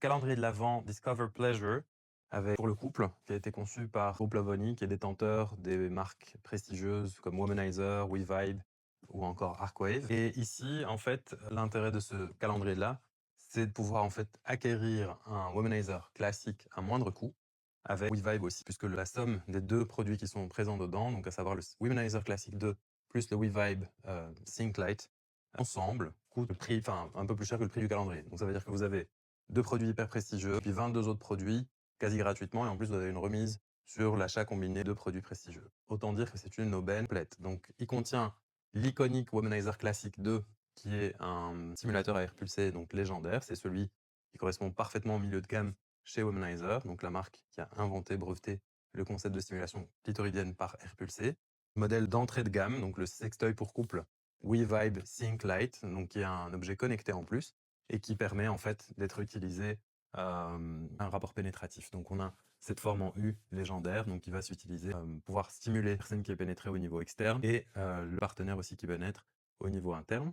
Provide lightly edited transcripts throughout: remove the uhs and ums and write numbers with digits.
calendrier de l'Avent Discover Pleasure avec pour le couple qui a été conçu par Hope Lovony qui est détenteur des marques prestigieuses comme Womanizer, WeVibe ou encore Arcwave. Et ici, en fait, l'intérêt de ce calendrier-là, c'est de pouvoir en fait acquérir un Womanizer classique à moindre coût avec WeVibe aussi, puisque la somme des deux produits qui sont présents dedans, donc à savoir le Womanizer Classic 2 plus le WeVibe Sync Lite, ensemble coûte le prix, enfin un peu plus cher que le prix du calendrier. Donc ça veut dire que vous avez deux produits hyper prestigieux, puis 22 autres produits quasi gratuitement, et en plus vous avez une remise sur l'achat combiné de produits prestigieux. Autant dire que c'est une aubaine complète. Donc il contient l'iconique Womanizer Classic 2, qui est un simulateur à air pulsé, donc légendaire. C'est celui qui correspond parfaitement au milieu de gamme chez Womanizer, donc la marque qui a inventé, breveté le concept de stimulation clitoridienne par air pulsé. Modèle d'entrée de gamme, donc le sextoy pour couple WeVibe Sync Lite, donc qui est un objet connecté en plus et qui permet en fait d'être utilisé un rapport pénétratif. Donc on a cette forme en U légendaire, donc qui va s'utiliser pouvoir stimuler la personne qui est pénétrée au niveau externe et le partenaire aussi qui pénètre au niveau interne.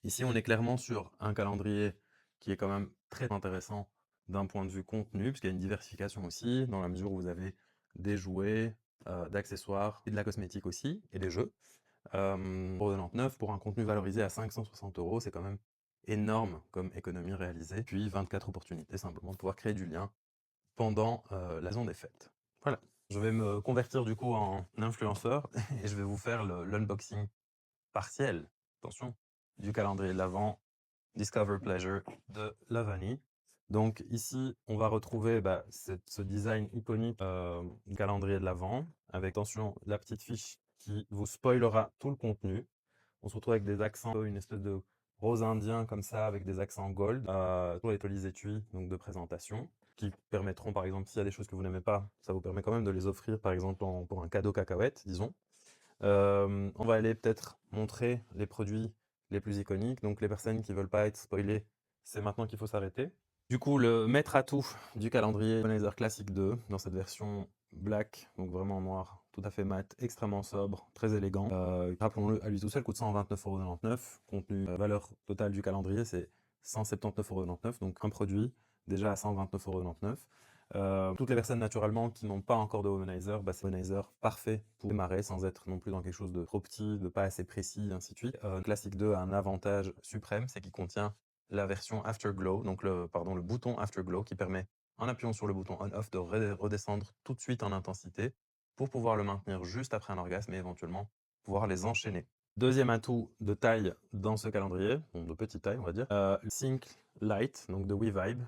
Ici, on est clairement sur un calendrier qui est quand même très intéressant d'un point de vue contenu, puisqu'il y a une diversification aussi, dans la mesure où vous avez des jouets, d'accessoires et de la cosmétique aussi, et des jeux. Pour 99 pour un contenu valorisé à 560 €, c'est quand même énorme comme économie réalisée. Puis 24 opportunités simplement de pouvoir créer du lien pendant la saison des fêtes. Voilà. Je vais me convertir du coup en influenceur et je vais vous faire l'unboxing partiel, attention, du calendrier de l'Avent Discover Pleasure de Lovany. Donc ici, on va retrouver ce design iconique du calendrier de l'Avent, avec attention la petite fiche qui vous spoilera tout le contenu. On se retrouve avec des accents, une espèce de rose indien comme ça, avec des accents gold, pour les jolis étuis donc de présentation, qui permettront par exemple, s'il y a des choses que vous n'aimez pas, ça vous permet quand même de les offrir par exemple pour un cadeau cacahuète, disons. On va aller peut-être montrer les produits les plus iconiques. Donc les personnes qui veulent pas être spoilées, c'est maintenant qu'il faut s'arrêter. Du coup, le maître atout du calendrier Womanizer Classic 2, dans cette version black, donc vraiment en noir, tout à fait mat, extrêmement sobre, très élégant. Rappelons-le, à lui tout seul, coûte 129,99 €. Contenu, valeur totale du calendrier, c'est 179,99 €. Donc un produit, déjà à 129,99 €. Toutes les personnes naturellement qui n'ont pas encore de Womanizer, c'est un Womanizer parfait pour démarrer sans être non plus dans quelque chose de trop petit, de pas assez précis, ainsi de suite. Classic 2 a un avantage suprême, c'est qu'il contient la version Afterglow, donc le bouton Afterglow qui permet, en appuyant sur le bouton on-off, de redescendre tout de suite en intensité pour pouvoir le maintenir juste après un orgasme et éventuellement pouvoir les enchaîner. Deuxième atout de taille dans ce calendrier, bon, de petite taille on va dire, Sync Lite, donc de WeVibe,